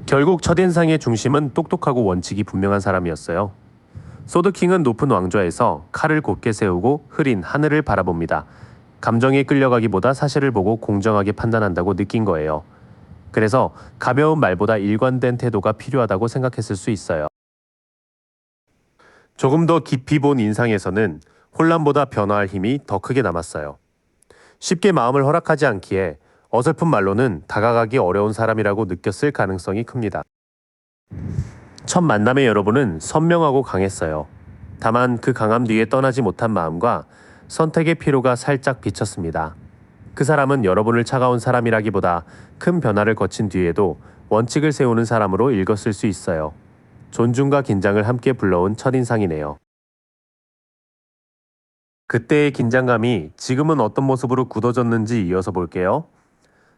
결국 첫인상의 중심은 똑똑하고 원칙이 분명한 사람이었어요. 소드킹은 높은 왕좌에서 칼을 곧게 세우고 흐린 하늘을 바라봅니다. 감정에 끌려가기보다 사실을 보고 공정하게 판단한다고 느낀 거예요. 그래서 가벼운 말보다 일관된 태도가 필요하다고 생각했을 수 있어요. 조금 더 깊이 본 인상에서는 혼란보다 변화할 힘이 더 크게 남았어요. 쉽게 마음을 허락하지 않기에 어설픈 말로는 다가가기 어려운 사람이라고 느꼈을 가능성이 큽니다. 첫 만남의 여러분은 선명하고 강했어요. 다만 그 강함 뒤에 떠나지 못한 마음과 선택의 피로가 살짝 비쳤습니다. 그 사람은 여러분을 차가운 사람이라기보다 큰 변화를 거친 뒤에도 원칙을 세우는 사람으로 읽었을 수 있어요. 존중과 긴장을 함께 불러온 첫인상이네요. 그때의 긴장감이 지금은 어떤 모습으로 굳어졌는지 이어서 볼게요.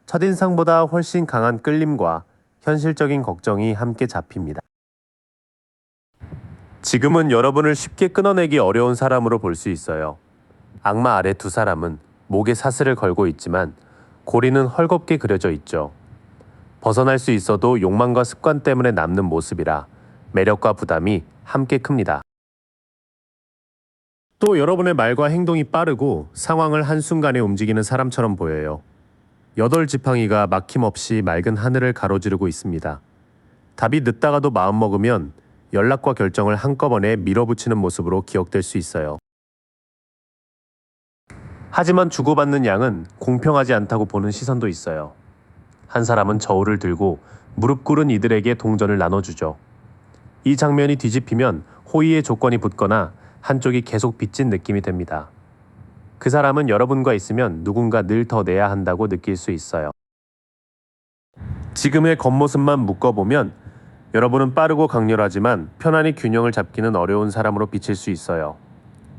첫인상보다 훨씬 강한 끌림과 현실적인 걱정이 함께 잡힙니다. 지금은 여러분을 쉽게 끊어내기 어려운 사람으로 볼 수 있어요. 악마 아래 두 사람은 목에 사슬을 걸고 있지만 고리는 헐겁게 그려져 있죠. 벗어날 수 있어도 욕망과 습관 때문에 남는 모습이라 매력과 부담이 함께 큽니다. 또 여러분의 말과 행동이 빠르고 상황을 한순간에 움직이는 사람처럼 보여요. 8지팡이가 막힘없이 맑은 하늘을 가로지르고 있습니다. 답이 늦다가도 마음먹으면 연락과 결정을 한꺼번에 밀어붙이는 모습으로 기억될 수 있어요. 하지만 주고받는 양은 공평하지 않다고 보는 시선도 있어요. 한 사람은 저울을 들고 무릎 꿇은 이들에게 동전을 나눠주죠. 이 장면이 뒤집히면 호의의 조건이 붙거나 한쪽이 계속 빚진 느낌이 됩니다. 그 사람은 여러분과 있으면 누군가 늘 더 내야 한다고 느낄 수 있어요. 지금의 겉모습만 묶어보면 여러분은 빠르고 강렬하지만 편안히 균형을 잡기는 어려운 사람으로 비칠 수 있어요.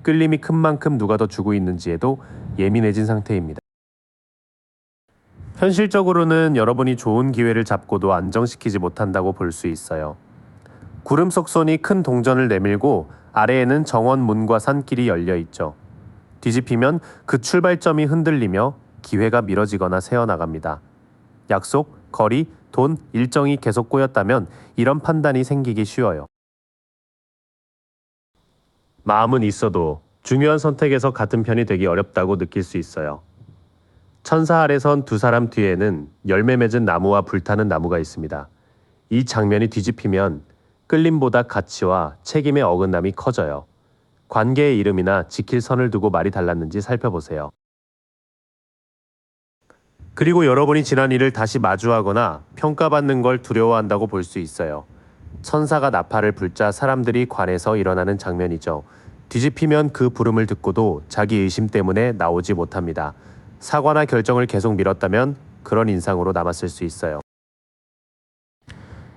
끌림이 큰 만큼 누가 더 주고 있는지에도 예민해진 상태입니다. 현실적으로는 여러분이 좋은 기회를 잡고도 안정시키지 못한다고 볼 수 있어요. 구름 속 손이 큰 동전을 내밀고 아래에는 정원 문과 산길이 열려 있죠. 뒤집히면 그 출발점이 흔들리며 기회가 미뤄지거나 새어나갑니다. 약속, 거리, 돈, 일정이 계속 꼬였다면 이런 판단이 생기기 쉬워요. 마음은 있어도 중요한 선택에서 같은 편이 되기 어렵다고 느낄 수 있어요. 천사 아래 선 두 사람 뒤에는 열매 맺은 나무와 불타는 나무가 있습니다. 이 장면이 뒤집히면 끌림보다 가치와 책임의 어긋남이 커져요. 관계의 이름이나 지킬 선을 두고 말이 달랐는지 살펴보세요. 그리고 여러분이 지난 일을 다시 마주하거나 평가받는 걸 두려워한다고 볼 수 있어요. 천사가 나팔을 불자 사람들이 관에서 일어나는 장면이죠. 뒤집히면 그 부름을 듣고도 자기 의심 때문에 나오지 못합니다. 사과나 결정을 계속 미뤘다면 그런 인상으로 남았을 수 있어요.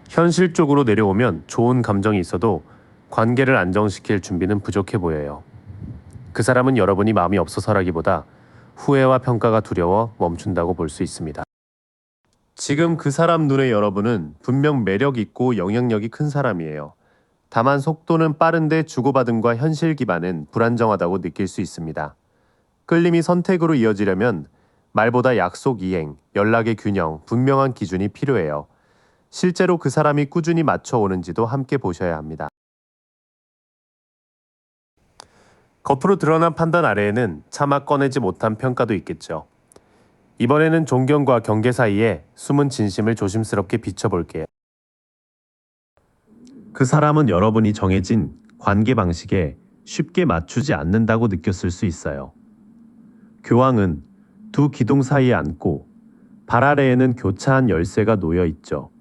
현실적으로 내려오면 좋은 감정이 있어도 관계를 안정시킬 준비는 부족해 보여요. 그 사람은 여러분이 마음이 없어서라기보다 후회와 평가가 두려워 멈춘다고 볼 수 있습니다. 지금 그 사람 눈에 여러분은 분명 매력 있고 영향력이 큰 사람이에요. 다만 속도는 빠른데 주고받음과 현실 기반은 불안정하다고 느낄 수 있습니다. 끌림이 선택으로 이어지려면 말보다 약속 이행, 연락의 균형, 분명한 기준이 필요해요. 실제로 그 사람이 꾸준히 맞춰오는지도 함께 보셔야 합니다. 겉으로 드러난 판단 아래에는 차마 꺼내지 못한 평가도 있겠죠. 이번에는 존경과 경계 사이에 숨은 진심을 조심스럽게 비춰볼게요. 그 사람은 여러분이 정해진 관계 방식에 쉽게 맞추지 않는다고 느꼈을 수 있어요. 교황은 두 기둥 사이에 앉고 발 아래에는 교차한 열쇠가 놓여 있죠.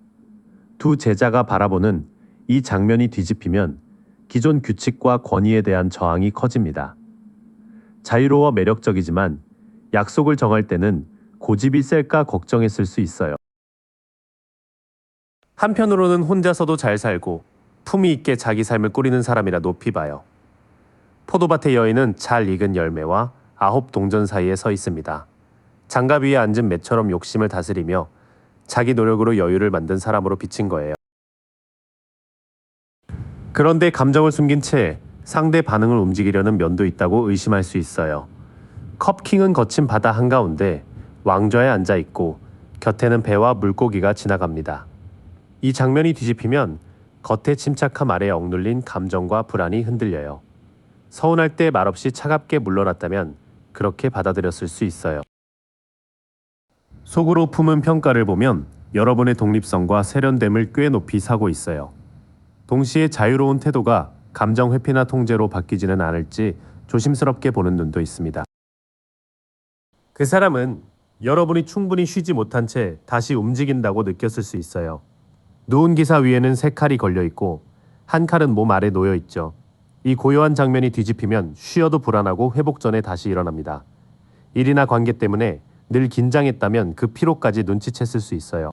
두 제자가 바라보는 이 장면이 뒤집히면 기존 규칙과 권위에 대한 저항이 커집니다. 자유로워 매력적이지만 약속을 정할 때는 고집이 셀까 걱정했을 수 있어요. 한편으로는 혼자서도 잘 살고 품위 있게 자기 삶을 꾸리는 사람이라 높이 봐요. 포도밭의 여인은 잘 익은 열매와 9 동전 사이에 서 있습니다. 장갑 위에 앉은 매처럼 욕심을 다스리며 자기 노력으로 여유를 만든 사람으로 비친 거예요. 그런데 감정을 숨긴 채 상대 반응을 움직이려는 면도 있다고 의심할 수 있어요. 컵킹은 거친 바다 한가운데 왕좌에 앉아 있고 곁에는 배와 물고기가 지나갑니다. 이 장면이 뒤집히면 겉의 침착함 아래 억눌린 감정과 불안이 흔들려요. 서운할 때 말없이 차갑게 물러났다면 그렇게 받아들였을 수 있어요. 속으로 품은 평가를 보면 여러분의 독립성과 세련됨을 꽤 높이 사고 있어요. 동시에 자유로운 태도가 감정 회피나 통제로 바뀌지는 않을지 조심스럽게 보는 눈도 있습니다. 그 사람은 여러분이 충분히 쉬지 못한 채 다시 움직인다고 느꼈을 수 있어요. 누운 기사 위에는 3칼이 걸려 있고 한 칼은 몸 아래 놓여 있죠. 이 고요한 장면이 뒤집히면 쉬어도 불안하고 회복 전에 다시 일어납니다. 일이나 관계 때문에 늘 긴장했다면 그 피로까지 눈치챘을 수 있어요.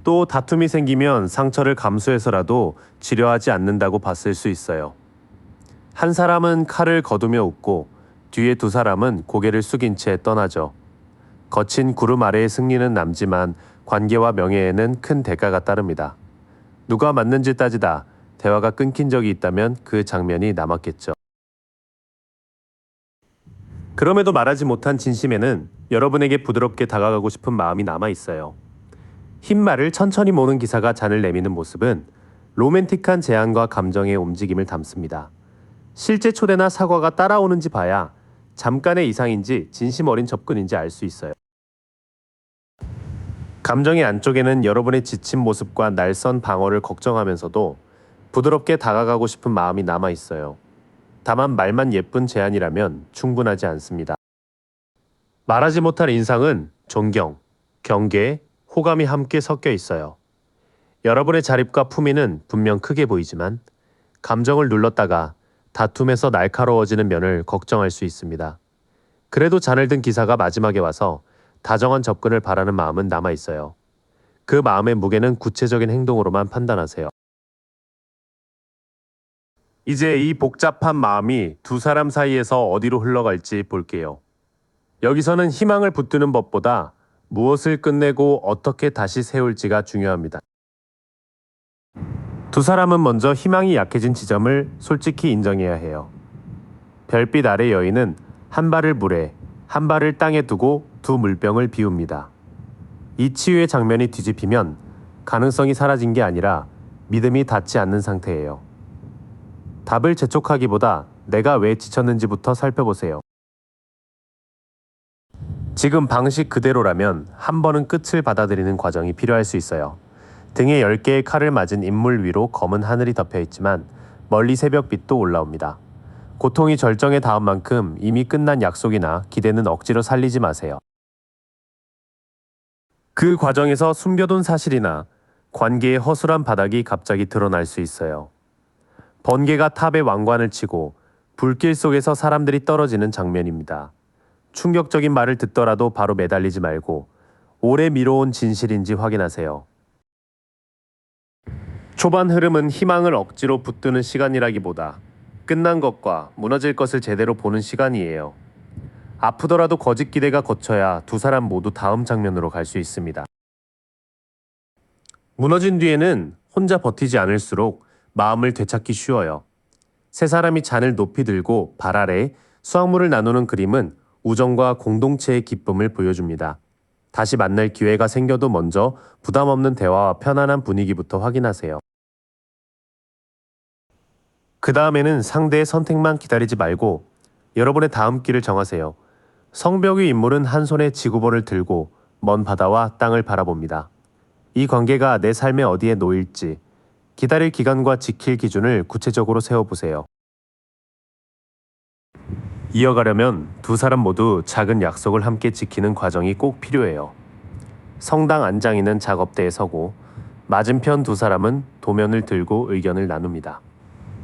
또 다툼이 생기면 상처를 감수해서라도 치료하지 않는다고 봤을 수 있어요. 한 사람은 칼을 거두며 웃고 뒤에 두 사람은 고개를 숙인 채 떠나죠. 거친 구름 아래의 승리는 남지만 관계와 명예에는 큰 대가가 따릅니다. 누가 맞는지 따지다 대화가 끊긴 적이 있다면 그 장면이 남았겠죠. 그럼에도 말하지 못한 진심에는 여러분에게 부드럽게 다가가고 싶은 마음이 남아 있어요. 흰 말을 천천히 모는 기사가 잔을 내미는 모습은 로맨틱한 제안과 감정의 움직임을 담습니다. 실제 초대나 사과가 따라오는지 봐야 잠깐의 이상인지 진심 어린 접근인지 알 수 있어요. 감정의 안쪽에는 여러분의 지친 모습과 날선 방어를 걱정하면서도 부드럽게 다가가고 싶은 마음이 남아 있어요. 다만 말만 예쁜 제안이라면 충분하지 않습니다. 말하지 못할 인상은 존경, 경계, 호감이 함께 섞여 있어요. 여러분의 자립과 품위는 분명 크게 보이지만 감정을 눌렀다가 다툼에서 날카로워지는 면을 걱정할 수 있습니다. 그래도 잔을 든 기사가 마지막에 와서 다정한 접근을 바라는 마음은 남아 있어요. 그 마음의 무게는 구체적인 행동으로만 판단하세요. 이제 이 복잡한 마음이 두 사람 사이에서 어디로 흘러갈지 볼게요. 여기서는 희망을 붙드는 법보다 무엇을 끝내고 어떻게 다시 세울지가 중요합니다. 두 사람은 먼저 희망이 약해진 지점을 솔직히 인정해야 해요. 별빛 아래 여인은 한 발을 물에, 한 발을 땅에 두고 두 물병을 비웁니다. 이 치유의 장면이 뒤집히면 가능성이 사라진 게 아니라 믿음이 닿지 않는 상태예요. 답을 재촉하기보다 내가 왜 지쳤는지부터 살펴보세요. 지금 방식 그대로라면 한 번은 끝을 받아들이는 과정이 필요할 수 있어요. 등에 10개의 칼을 맞은 인물 위로 검은 하늘이 덮여 있지만 멀리 새벽빛도 올라옵니다. 고통이 절정에 닿은 만큼 이미 끝난 약속이나 기대는 억지로 살리지 마세요. 그 과정에서 숨겨둔 사실이나 관계의 허술한 바닥이 갑자기 드러날 수 있어요. 번개가 탑에 왕관을 치고 불길 속에서 사람들이 떨어지는 장면입니다. 충격적인 말을 듣더라도 바로 매달리지 말고 오래 미뤄온 진실인지 확인하세요. 초반 흐름은 희망을 억지로 붙드는 시간이라기보다 끝난 것과 무너질 것을 제대로 보는 시간이에요. 아프더라도 거짓 기대가 거쳐야 두 사람 모두 다음 장면으로 갈 수 있습니다. 무너진 뒤에는 혼자 버티지 않을수록 마음을 되찾기 쉬워요. 세 사람이 잔을 높이 들고 발 아래 수확물을 나누는 그림은 우정과 공동체의 기쁨을 보여줍니다. 다시 만날 기회가 생겨도 먼저 부담 없는 대화와 편안한 분위기부터 확인하세요. 그 다음에는 상대의 선택만 기다리지 말고 여러분의 다음 길을 정하세요. 성벽의 인물은 한 손에 지구본을 들고 먼 바다와 땅을 바라봅니다. 이 관계가 내 삶의 어디에 놓일지, 기다릴 기간과 지킬 기준을 구체적으로 세워보세요. 이어가려면 두 사람 모두 작은 약속을 함께 지키는 과정이 꼭 필요해요. 성당 안장인은 작업대에 서고 맞은편 두 사람은 도면을 들고 의견을 나눕니다.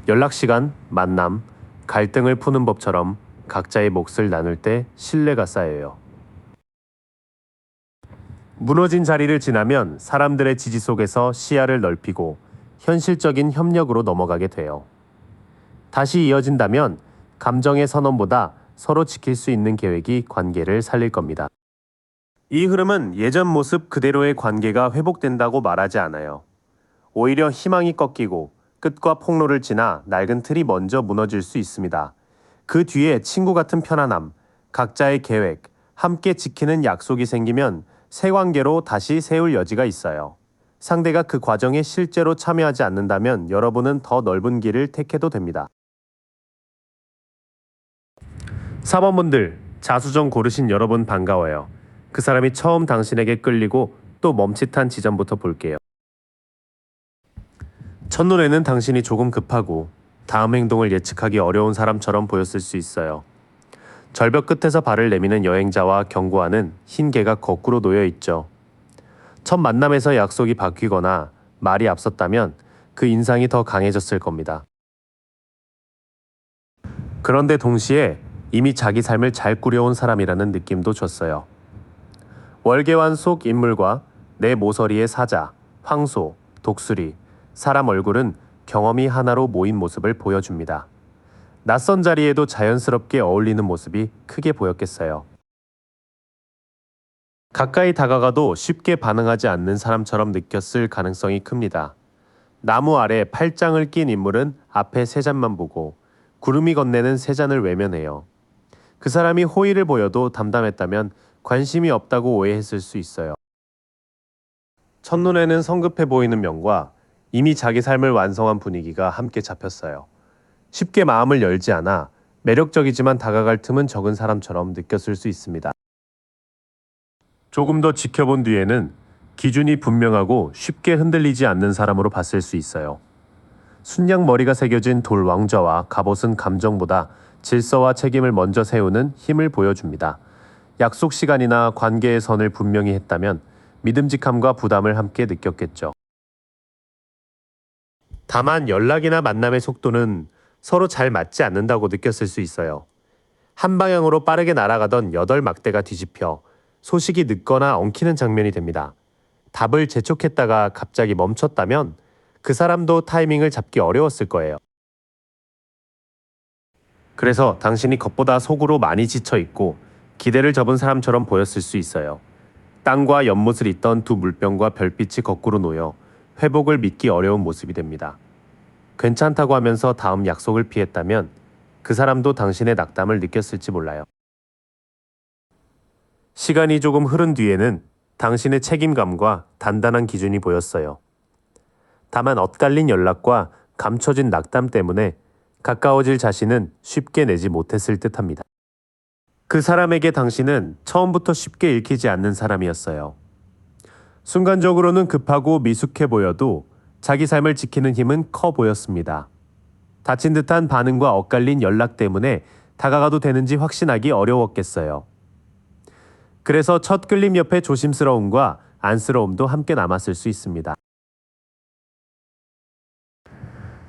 연락시간, 만남, 갈등을 푸는 법처럼 각자의 몫을 나눌 때 신뢰가 쌓여요. 무너진 자리를 지나면 사람들의 지지 속에서 시야를 넓히고 현실적인 협력으로 넘어가게 돼요. 다시 이어진다면 감정의 선언보다 서로 지킬 수 있는 계획이 관계를 살릴 겁니다. 이 흐름은 예전 모습 그대로의 관계가 회복된다고 말하지 않아요. 오히려 희망이 꺾이고 끝과 폭로를 지나 낡은 틀이 먼저 무너질 수 있습니다. 그 뒤에 친구 같은 편안함, 각자의 계획, 함께 지키는 약속이 생기면 새 관계로 다시 세울 여지가 있어요. 상대가 그 과정에 실제로 참여하지 않는다면 여러분은 더 넓은 길을 택해도 됩니다. 4번분들, 자수정 고르신 여러분 반가워요. 그 사람이 처음 당신에게 끌리고 또 멈칫한 지점부터 볼게요. 첫눈에는 당신이 조금 급하고 다음 행동을 예측하기 어려운 사람처럼 보였을 수 있어요. 절벽 끝에서 발을 내미는 여행자와 경고하는 흰 개가 거꾸로 놓여 있죠. 첫 만남에서 약속이 바뀌거나 말이 앞섰다면 그 인상이 더 강해졌을 겁니다. 그런데 동시에 이미 자기 삶을 잘 꾸려온 사람이라는 느낌도 줬어요. 월계환 속 인물과 내 모서리의 사자, 황소, 독수리, 사람 얼굴은 경험이 하나로 모인 모습을 보여줍니다. 낯선 자리에도 자연스럽게 어울리는 모습이 크게 보였겠어요. 가까이 다가가도 쉽게 반응하지 않는 사람처럼 느꼈을 가능성이 큽니다. 나무 아래 팔짱을 낀 인물은 앞에 세 잔만 보고 구름이 건네는 세 잔을 외면해요. 그 사람이 호의를 보여도 담담했다면 관심이 없다고 오해했을 수 있어요. 첫눈에는 성급해 보이는 면과 이미 자기 삶을 완성한 분위기가 함께 잡혔어요. 쉽게 마음을 열지 않아 매력적이지만 다가갈 틈은 적은 사람처럼 느꼈을 수 있습니다. 조금 더 지켜본 뒤에는 기준이 분명하고 쉽게 흔들리지 않는 사람으로 봤을 수 있어요. 순양 머리가 새겨진 돌 왕좌와 갑옷은 감정보다 질서와 책임을 먼저 세우는 힘을 보여줍니다. 약속 시간이나 관계의 선을 분명히 했다면 믿음직함과 부담을 함께 느꼈겠죠. 다만 연락이나 만남의 속도는 서로 잘 맞지 않는다고 느꼈을 수 있어요. 한 방향으로 빠르게 날아가던 8막대가 뒤집혀 소식이 늦거나 엉키는 장면이 됩니다. 답을 재촉했다가 갑자기 멈췄다면 그 사람도 타이밍을 잡기 어려웠을 거예요. 그래서 당신이 겉보다 속으로 많이 지쳐 있고 기대를 접은 사람처럼 보였을 수 있어요. 땅과 연못을 잇던 두 물병과 별빛이 거꾸로 놓여 회복을 믿기 어려운 모습이 됩니다. 괜찮다고 하면서 다음 약속을 피했다면 그 사람도 당신의 낙담을 느꼈을지 몰라요. 시간이 조금 흐른 뒤에는 당신의 책임감과 단단한 기준이 보였어요. 다만 엇갈린 연락과 감춰진 낙담 때문에 가까워질 자신은 쉽게 내지 못했을 듯합니다. 그 사람에게 당신은 처음부터 쉽게 읽히지 않는 사람이었어요. 순간적으로는 급하고 미숙해 보여도 자기 삶을 지키는 힘은 커 보였습니다. 다친 듯한 반응과 엇갈린 연락 때문에 다가가도 되는지 확신하기 어려웠겠어요. 그래서 첫 끌림 옆에 조심스러움과 안쓰러움도 함께 남았을 수 있습니다.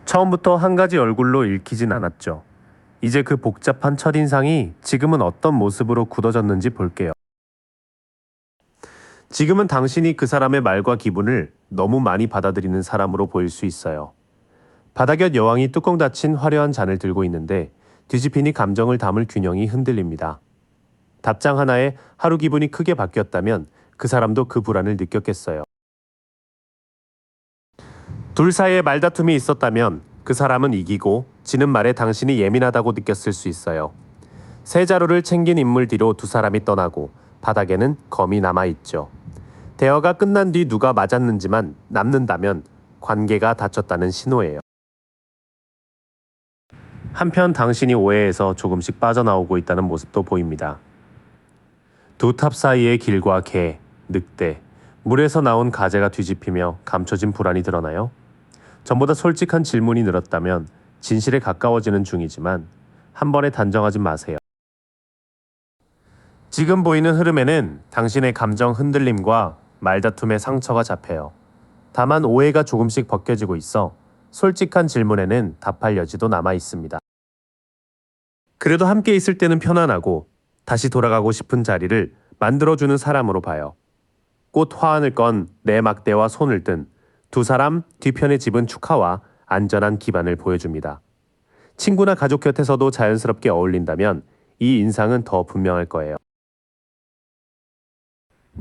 처음부터 한 가지 얼굴로 읽히진 않았죠. 이제 그 복잡한 첫인상이 지금은 어떤 모습으로 굳어졌는지 볼게요. 지금은 당신이 그 사람의 말과 기분을 너무 많이 받아들이는 사람으로 보일 수 있어요. 바다곁 여왕이 뚜껑 닫힌 화려한 잔을 들고 있는데 뒤집히니 감정을 담을 균형이 흔들립니다. 답장 하나에 하루 기분이 크게 바뀌었다면 그 사람도 그 불안을 느꼈겠어요. 둘 사이에 말다툼이 있었다면 그 사람은 이기고 지는 말에 당신이 예민하다고 느꼈을 수 있어요. 세 자루를 챙긴 인물 뒤로 두 사람이 떠나고 바닥에는 검이 남아있죠. 대화가 끝난 뒤 누가 맞았는지만 남는다면 관계가 닫혔다는 신호예요. 한편 당신이 오해에서 조금씩 빠져나오고 있다는 모습도 보입니다. 두 탑 사이의 길과 개, 늑대, 물에서 나온 가재가 뒤집히며 감춰진 불안이 드러나요. 전보다 솔직한 질문이 늘었다면 진실에 가까워지는 중이지만 한 번에 단정하지 마세요. 지금 보이는 흐름에는 당신의 감정 흔들림과 말다툼의 상처가 잡혀요. 다만 오해가 조금씩 벗겨지고 있어 솔직한 질문에는 답할 여지도 남아 있습니다. 그래도 함께 있을 때는 편안하고 다시 돌아가고 싶은 자리를 만들어주는 사람으로 봐요. 꽃 화환을 건 내 막대와 손을 든 두 사람 뒤편의 집은 축하와 안전한 기반을 보여줍니다. 친구나 가족 곁에서도 자연스럽게 어울린다면 이 인상은 더 분명할 거예요.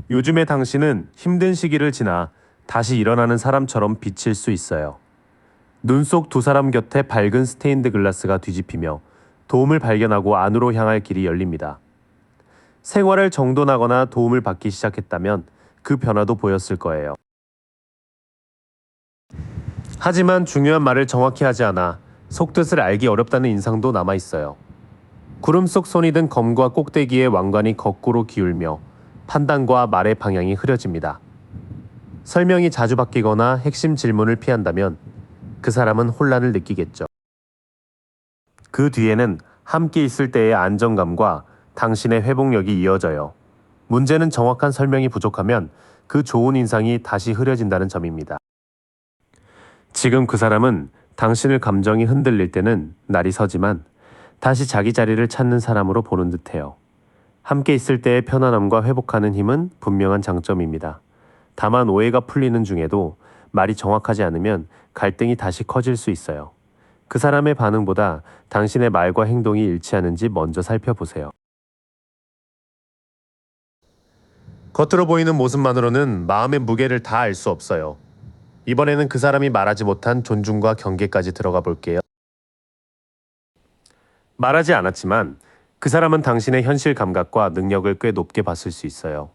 요즘의 당신은 힘든 시기를 지나 다시 일어나는 사람처럼 비칠 수 있어요. 눈 속 두 사람 곁에 밝은 스테인드 글라스가 뒤집히며 도움을 발견하고 안으로 향할 길이 열립니다. 생활을 정돈하거나 도움을 받기 시작했다면 그 변화도 보였을 거예요. 하지만 중요한 말을 정확히 하지 않아 속뜻을 알기 어렵다는 인상도 남아 있어요. 구름 속 손이 든 검과 꼭대기의 왕관이 거꾸로 기울며 판단과 말의 방향이 흐려집니다. 설명이 자주 바뀌거나 핵심 질문을 피한다면 그 사람은 혼란을 느끼겠죠. 그 뒤에는 함께 있을 때의 안정감과 당신의 회복력이 이어져요. 문제는 정확한 설명이 부족하면 그 좋은 인상이 다시 흐려진다는 점입니다. 지금 그 사람은 당신의 감정이 흔들릴 때는 날이 서지만 다시 자기 자리를 찾는 사람으로 보는 듯해요. 함께 있을 때의 편안함과 회복하는 힘은 분명한 장점입니다. 다만 오해가 풀리는 중에도 말이 정확하지 않으면 갈등이 다시 커질 수 있어요. 그 사람의 반응보다 당신의 말과 행동이 일치하는지 먼저 살펴보세요. 겉으로 보이는 모습만으로는 마음의 무게를 다 알 수 없어요. 이번에는 그 사람이 말하지 못한 존중과 경계까지 들어가 볼게요. 말하지 않았지만 그 사람은 당신의 현실 감각과 능력을 꽤 높게 봤을 수 있어요.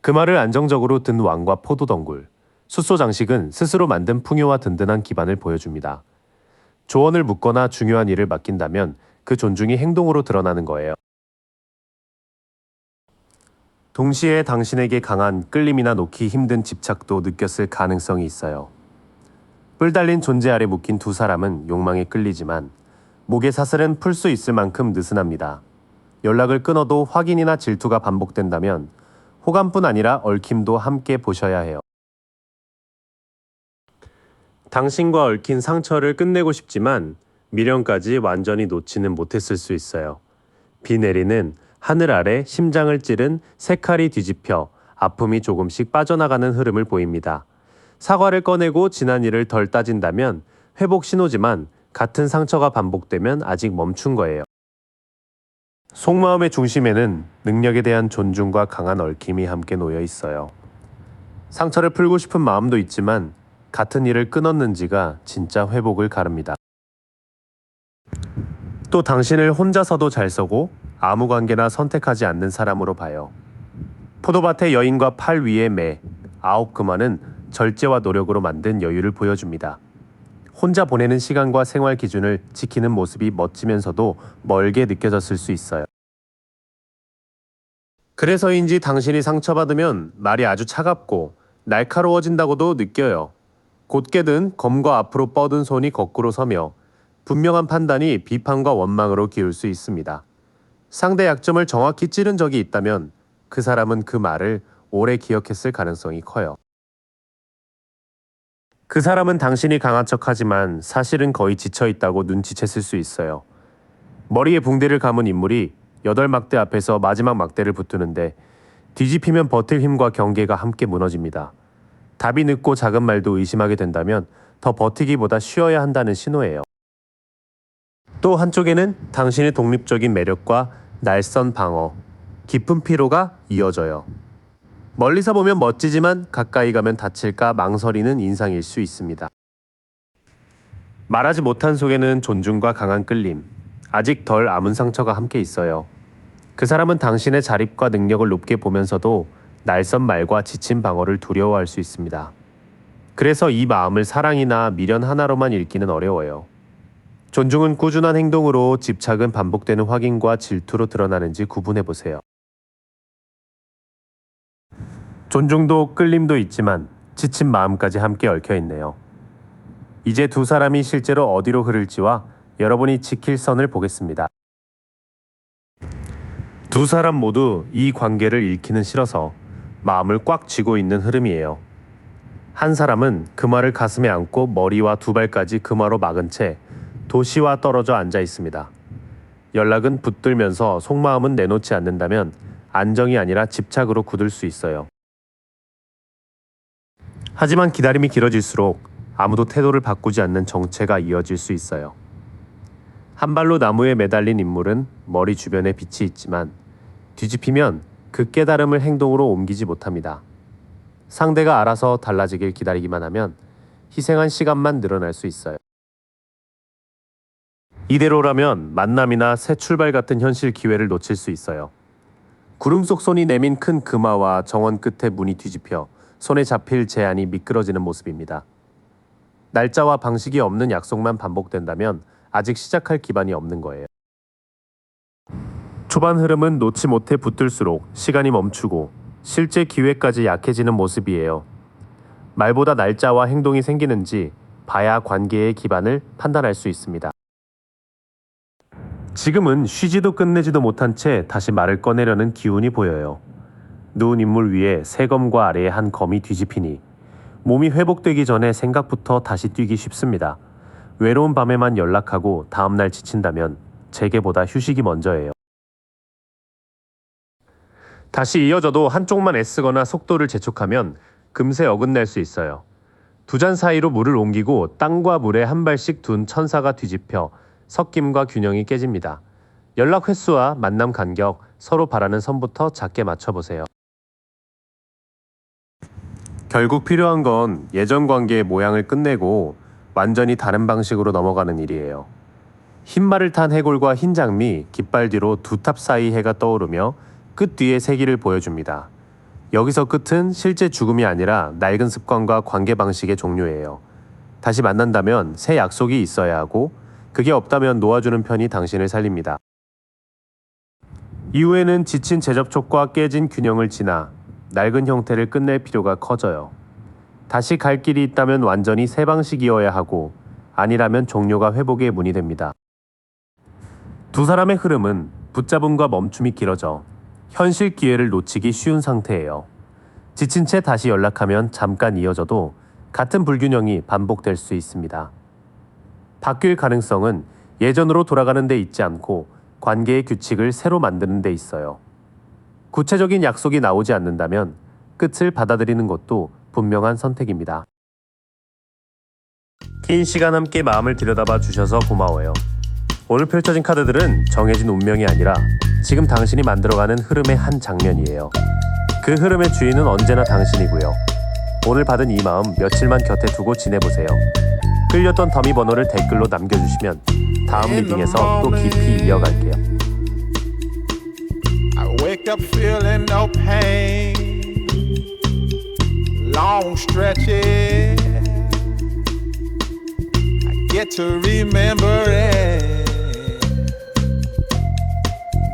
그 말을 안정적으로 든 왕과 포도덩굴, 숫소 장식은 스스로 만든 풍요와 든든한 기반을 보여줍니다. 조언을 묻거나 중요한 일을 맡긴다면 그 존중이 행동으로 드러나는 거예요. 동시에 당신에게 강한 끌림이나 놓기 힘든 집착도 느꼈을 가능성이 있어요. 뿔 달린 존재 아래 묶인 두 사람은 욕망에 끌리지만 목의 사슬은 풀 수 있을 만큼 느슨합니다. 연락을 끊어도 확인이나 질투가 반복된다면 호감뿐 아니라 얽힘도 함께 보셔야 해요. 당신과 얽힌 상처를 끝내고 싶지만 미련까지 완전히 놓지는 못했을 수 있어요. 비 내리는 하늘 아래 심장을 찌른 새 칼이 뒤집혀 아픔이 조금씩 빠져나가는 흐름을 보입니다. 사과를 꺼내고 지난 일을 덜 따진다면 회복 신호지만 같은 상처가 반복되면 아직 멈춘 거예요. 속마음의 중심에는 능력에 대한 존중과 강한 얽힘이 함께 놓여 있어요. 상처를 풀고 싶은 마음도 있지만 같은 일을 끊었는지가 진짜 회복을 가릅니다. 또 당신을 혼자서도 잘 서고 아무 관계나 선택하지 않는 사람으로 봐요. 포도밭의 여인과 팔 위의 매, 9그마는 절제와 노력으로 만든 여유를 보여줍니다. 혼자 보내는 시간과 생활 기준을 지키는 모습이 멋지면서도 멀게 느껴졌을 수 있어요. 그래서인지 당신이 상처받으면 말이 아주 차갑고 날카로워진다고도 느껴요. 곧게 든 검과 앞으로 뻗은 손이 거꾸로 서며 분명한 판단이 비판과 원망으로 기울 수 있습니다. 상대 약점을 정확히 찌른 적이 있다면 그 사람은 그 말을 오래 기억했을 가능성이 커요. 그 사람은 당신이 강한 척하지만 사실은 거의 지쳐있다고 눈치챘을 수 있어요. 머리에 붕대를 감은 인물이 8막대 앞에서 마지막 막대를 붙드는데 뒤집히면 버틸 힘과 경계가 함께 무너집니다. 답이 늦고 작은 말도 의심하게 된다면 더 버티기보다 쉬어야 한다는 신호예요. 또 한쪽에는 당신의 독립적인 매력과 날선 방어, 깊은 피로가 이어져요. 멀리서 보면 멋지지만 가까이 가면 다칠까 망설이는 인상일 수 있습니다. 말하지 못한 속에는 존중과 강한 끌림, 아직 덜 아문 상처가 함께 있어요. 그 사람은 당신의 자립과 능력을 높게 보면서도 날선 말과 지친 방어를 두려워할 수 있습니다. 그래서 이 마음을 사랑이나 미련 하나로만 읽기는 어려워요. 존중은 꾸준한 행동으로, 집착은 반복되는 확인과 질투로 드러나는지 구분해 보세요. 존중도 끌림도 있지만 지친 마음까지 함께 얽혀 있네요. 이제 두 사람이 실제로 어디로 흐를지와 여러분이 지킬 선을 보겠습니다. 두 사람 모두 이 관계를 잃기는 싫어서 마음을 꽉 쥐고 있는 흐름이에요. 한 사람은 금화를 가슴에 안고 머리와 두 발까지 금화로 막은 채 도시와 떨어져 앉아 있습니다. 연락은 붙들면서 속마음은 내놓지 않는다면 안정이 아니라 집착으로 굳을 수 있어요. 하지만 기다림이 길어질수록 아무도 태도를 바꾸지 않는 정체가 이어질 수 있어요. 한 발로 나무에 매달린 인물은 머리 주변에 빛이 있지만 뒤집히면 그 깨달음을 행동으로 옮기지 못합니다. 상대가 알아서 달라지길 기다리기만 하면 희생한 시간만 늘어날 수 있어요. 이대로라면 만남이나 새 출발 같은 현실 기회를 놓칠 수 있어요. 구름 속 손이 내민 큰 금화와 정원 끝에 문이 뒤집혀 손에 잡힐 제안이 미끄러지는 모습입니다. 날짜와 방식이 없는 약속만 반복된다면 아직 시작할 기반이 없는 거예요. 초반 흐름은 놓지 못해 붙들수록 시간이 멈추고 실제 기회까지 약해지는 모습이에요. 말보다 날짜와 행동이 생기는지 봐야 관계의 기반을 판단할 수 있습니다. 지금은 쉬지도 끝내지도 못한 채 다시 말을 꺼내려는 기운이 보여요. 누운 인물 위에 새 검과 아래에 한 검이 뒤집히니 몸이 회복되기 전에 생각부터 다시 뛰기 쉽습니다. 외로운 밤에만 연락하고 다음날 지친다면 재개보다 휴식이 먼저예요. 다시 이어져도 한쪽만 애쓰거나 속도를 재촉하면 금세 어긋날 수 있어요. 두 잔 사이로 물을 옮기고 땅과 물에 한 발씩 둔 천사가 뒤집혀 섞임과 균형이 깨집니다. 연락 횟수와 만남 간격, 서로 바라는 선부터 작게 맞춰보세요. 결국 필요한 건 예전 관계의 모양을 끝내고 완전히 다른 방식으로 넘어가는 일이에요. 흰 말을 탄 해골과 흰 장미, 깃발 뒤로 두 탑 사이 해가 떠오르며 끝 뒤에 세기를 보여줍니다. 여기서 끝은 실제 죽음이 아니라 낡은 습관과 관계 방식의 종료예요. 다시 만난다면 새 약속이 있어야 하고 그게 없다면 놓아주는 편이 당신을 살립니다. 이후에는 지친 재접촉과 깨진 균형을 지나 낡은 형태를 끝낼 필요가 커져요. 다시 갈 길이 있다면 완전히 새 방식이어야 하고 아니라면 종료가 회복의 문이 됩니다. 두 사람의 흐름은 붙잡음과 멈춤이 길어져 현실 기회를 놓치기 쉬운 상태예요. 지친 채 다시 연락하면 잠깐 이어져도 같은 불균형이 반복될 수 있습니다. 바뀔 가능성은 예전으로 돌아가는 데 있지 않고 관계의 규칙을 새로 만드는 데 있어요. 구체적인 약속이 나오지 않는다면 끝을 받아들이는 것도 분명한 선택입니다. 긴 시간 함께 마음을 들여다봐 주셔서 고마워요. 오늘 펼쳐진 카드들은 정해진 운명이 아니라 지금 당신이 만들어가는 흐름의 한 장면이에요. 그 흐름의 주인은 언제나 당신이고요. 오늘 받은 이 마음 며칠만 곁에 두고 지내보세요. 끌렸던 더미 번호를 댓글로 남겨주시면 다음 리딩에서 또 깊이 이어갈게요. I wake up feeling no pain, long stretches, I get to remember it,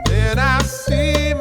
then I see